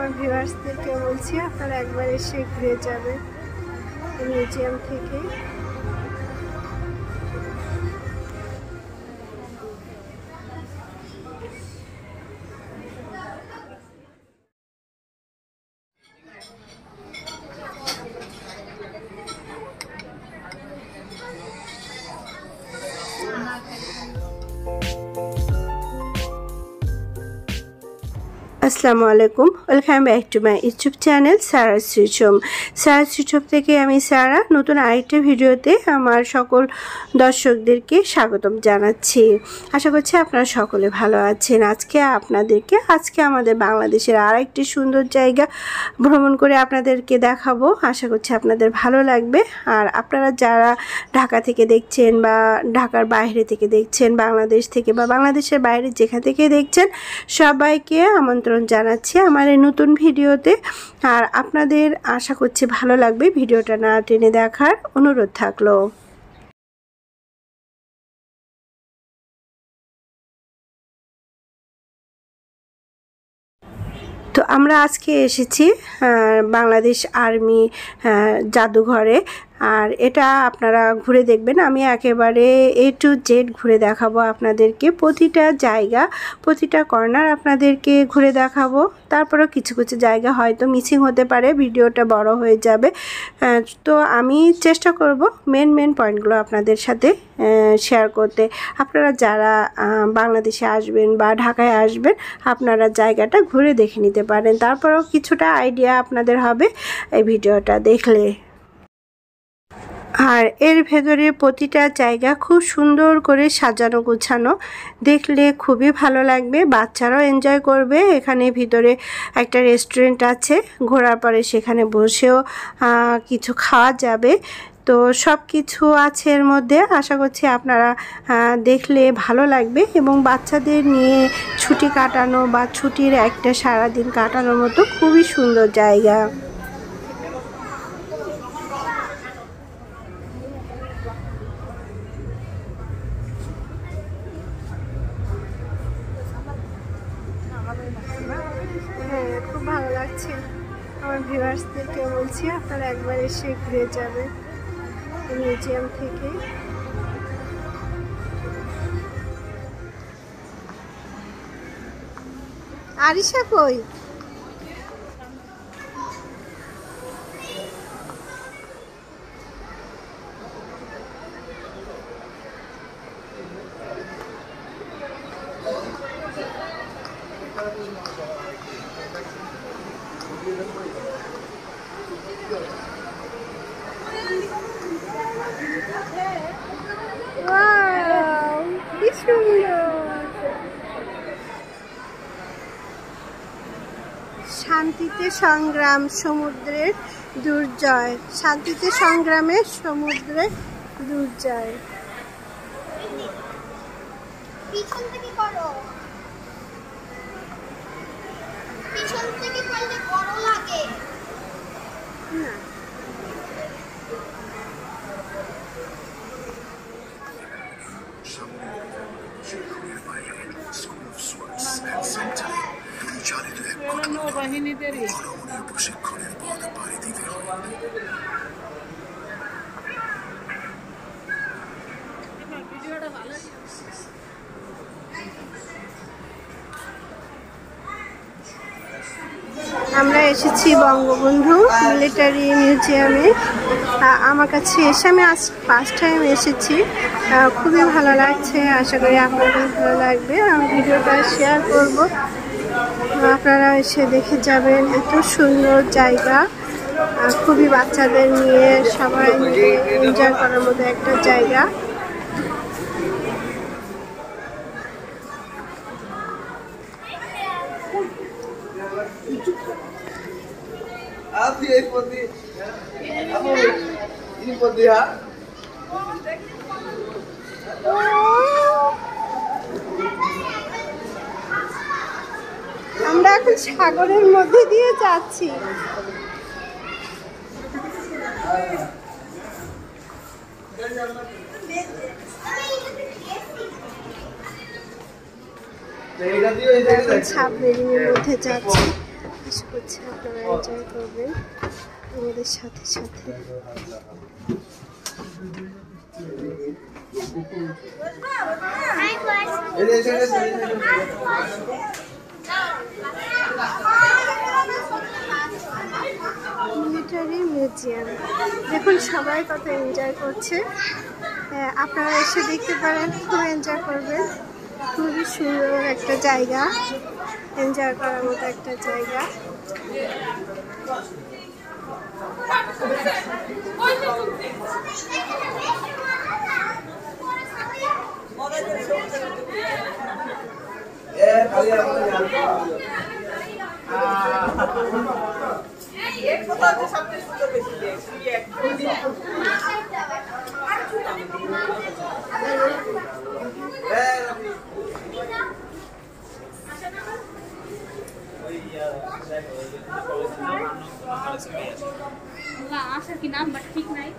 আমার ভিউয়ার্সদেরকে বলছি আপনারা একবার এসে ঘুরে যাবেন মিউজিয়াম থেকে। আসসালামু আলাইকুম, welcome back to my YouTube channel সারা সুইচম। সারা সুইচম থেকে আমি সারা নতুন আরেকটা ভিডিওতে আমার সকল দর্শকদেরকে স্বাগতম জানাচ্ছি। আশা করছি আপনারা সকলে ভালো আছেন। আজকে আমাদের বাংলাদেশের আরেকটি সুন্দর জায়গা ভ্রমণ করে আপনাদেরকে দেখাবো। আশা করছি আপনাদের ভালো লাগবে। আর আপনারা যারা ঢাকা থেকে দেখছেন বা ঢাকার বাইরে থেকে দেখছেন, বাংলাদেশ থেকে বা বাংলাদেশের বাইরে যেখান থেকে দেখছেন, সবাইকে আমন্ত্রণ জানাচ্ছি আমার এই নতুন ভিডিওতে। আর আপনাদের আশা করছি ভালো লাগবে। ভিডিওটা না টেনে দেখার অনুরোধ থাকলো। তো আমরা আজকে এসেছি বাংলাদেশ আর্মি জাদুঘরে। আর এটা আপনারা ঘুরে দেখবেন। আমি একেবারে A to Z ঘুরে দেখাবো আপনাদেরকে, প্রতিটা জায়গা, প্রতিটা কর্নার আপনাদেরকে ঘুরে দেখাবো। তারপরেও কিছু কিছু জায়গা হয়তো মিসিং হতে পারে, ভিডিওটা বড় হয়ে যাবে। তো আমি চেষ্টা করব মেন পয়েন্টগুলো আপনাদের সাথে শেয়ার করতে। আপনারা যারা বাংলাদেশে আসবেন বা ঢাকায় আসবেন, আপনারা জায়গাটা ঘুরে দেখে নিতে পারেন। তারপরেও কিছুটা আইডিয়া আপনাদের হবে এই ভিডিওটা দেখলে। আর এর ভেতরে প্রতিটা জায়গা খুব সুন্দর করে সাজানো গোছানো, দেখলে খুবই ভালো লাগবে, বাচ্চারাও এনজয় করবে। এখানে ভিতরে একটা রেস্টুরেন্ট আছে, ঘোরার পরে সেখানে বসেও কিছু খাওয়া যাবে। তো সব কিছু আছে এর মধ্যে। আশা করছি আপনারা দেখলে ভালো লাগবে এবং বাচ্চাদের নিয়ে ছুটি কাটানো বা ছুটির একটা সারাদিন কাটানোর মতো খুবই সুন্দর জায়গা। হ্যাঁ, খুব ভালো লাগছে। আমার ভিউয়ার্সদেরকে বলছি আপনারা একবার এসে ঘুরে যাবেন মিউজিয়াম থেকে। আরিশা কই? কি সুন্দর! শান্তিতে সংগ্রাম, সমুদ্রের দুর্জয়। শান্তিতে সংগ্রামে সমুদ্রের দুর্জয়। পিছন থেকে করো, পিছন থেকে করলে বড় লাগে না। বাহিনীদেরই প্রশিক্ষণের পথ পাড়ি দিতে হয়। আমরা এসেছি বঙ্গবন্ধু মিলিটারি মিউজিয়ামে। আমার কাছে এসে আমি আজ ফার্স্ট টাইম এসেছি, খুবই ভালো লাগছে। আশা করি আপনাদের ভালো লাগবে। আমি ভিডিওটা শেয়ার করব, আপনারা এসে দেখে যাবেন। এত সুন্দর জায়গা, খুবই বাচ্চাদের নিয়ে সবাই এনজয় করার মতো একটা জায়গা। আমরা এখন সাগরের মধ্যে দিয়ে যাচ্ছি। সাবমেরিনের মধ্যে যাচ্ছি। আশা করছি আপনারা এনজয় করবেন আমাদের সাথে সাথে। মিলিটারি মিউজিয়াম দেখুন সবাই কত এনজয় করছে, আপনারা এসে দেখতে পারেন, খুব এনজয় করবেন। খুবই সুন্দর একটা জায়গা, এনজয় করার মতো একটা জায়গা। আসার কি নাম্বার ঠিক নাই।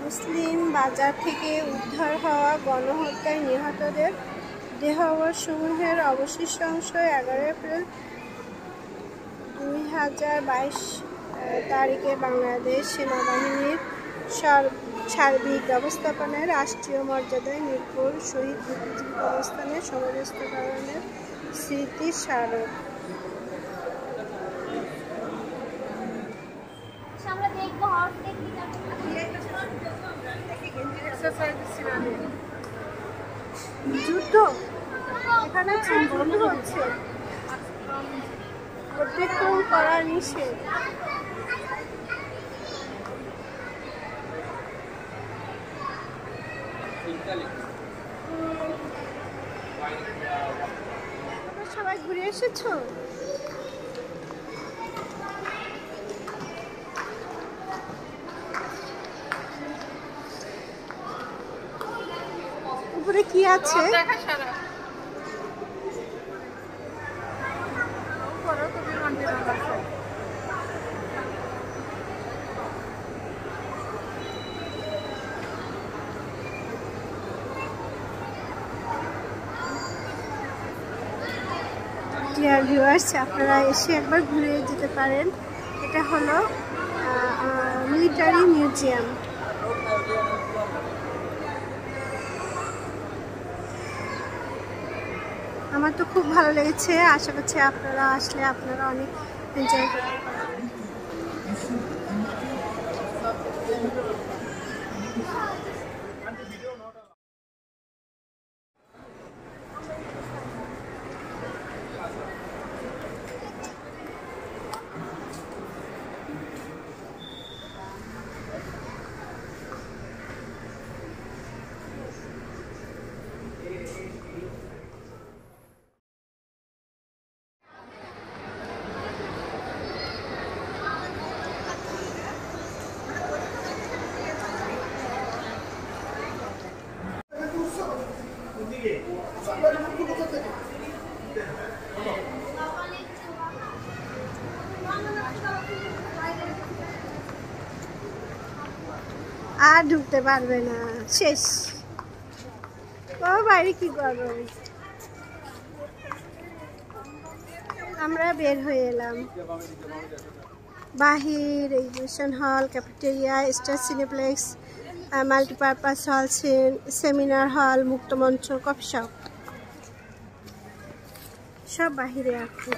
মুসলিম বাজার থেকে উদ্ধার হওয়া গণহত্যায় নিহতদের দেহাবশেষসমূহের অবশিষ্টাংশ 11 এপ্রিল 2022 তারিখে বাংলাদেশ সেনাবাহিনীর সার্বিক ব্যবস্থাপনায় রাষ্ট্রীয় মর্যাদায় মিরপুর শহীদ বুদ্ধিজীবী কবরস্থানে সমাবেশকরণের স্মৃতি স্মারক। যুদ্ধ এখানে বন্ধ হচ্ছে। অতিক্রম করা নিষেধ। তোমরা সবাই ঘুরে এসেছো? উপরে কি আছে? ডিয়ার ভিউয়ার্স, আপনারা এসে একবার ঘুরে যেতে পারেন। এটা হলো মিলিটারি মিউজিয়াম। আমার তো খুব ভালো লেগেছে। আশা করছি আপনারা আসলে আপনারা অনেক এনজয় করতে পারবেন। আর ঢুকতে পারবে না, শেষ। ও বাইরে কি গরম। আমরা বের হয়ে এলাম। বাহির exhibition hall, cafeteria, star cineplex, multipurpose hall, seminar hall, মুক্তমঞ্চ, কফি শপ সব বাহিরে আছে।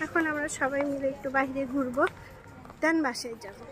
এখন আমরা সবাই মিলে একটু বাহিরে ঘুরবো, দেন বাসায় যাবো।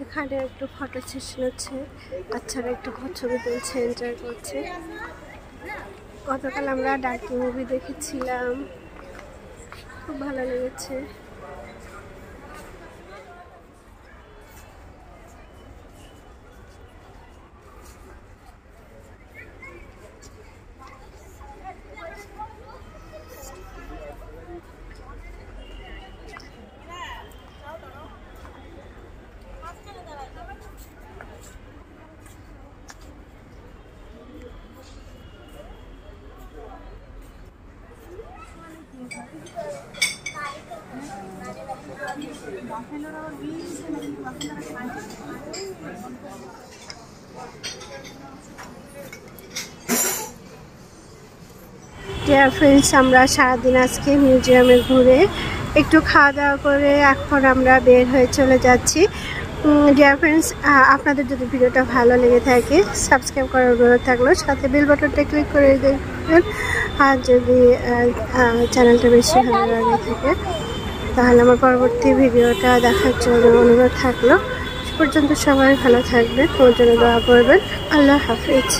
এখানে একটু ফটো সেশন হচ্ছে, বাচ্চারা একটু ছবি তুলছে, এনজয় করছে। গতকাল আমরা ডার্কি মুভি দেখেছিলাম, খুব ভালো লেগেছে। ডিয়ার ফ্রেন্ডস, আমরা সারাদিন আজকে মিউজিয়ামে ঘুরে একটু খাওয়া দাওয়া করে এখন আমরা বের হয়ে চলে যাচ্ছি। ডিয়ার ফ্রেন্ডস, আপনাদের যদি ভিডিওটা ভালো লেগে থাকে সাবস্ক্রাইব করার অনুরোধ থাকলো, সাথে বেল বাটনটা ক্লিক করে দেবেন। আর যদি চ্যানেলটা বেশি ভালো লাগে থাকে তাহলে আমার পরবর্তী ভিডিওটা দেখার জন্য অনুরোধ থাকলো। সে পর্যন্ত সবাই ভালো থাকবেন, ওর জন্য দোয়া করবেন। আল্লাহ হাফিজ।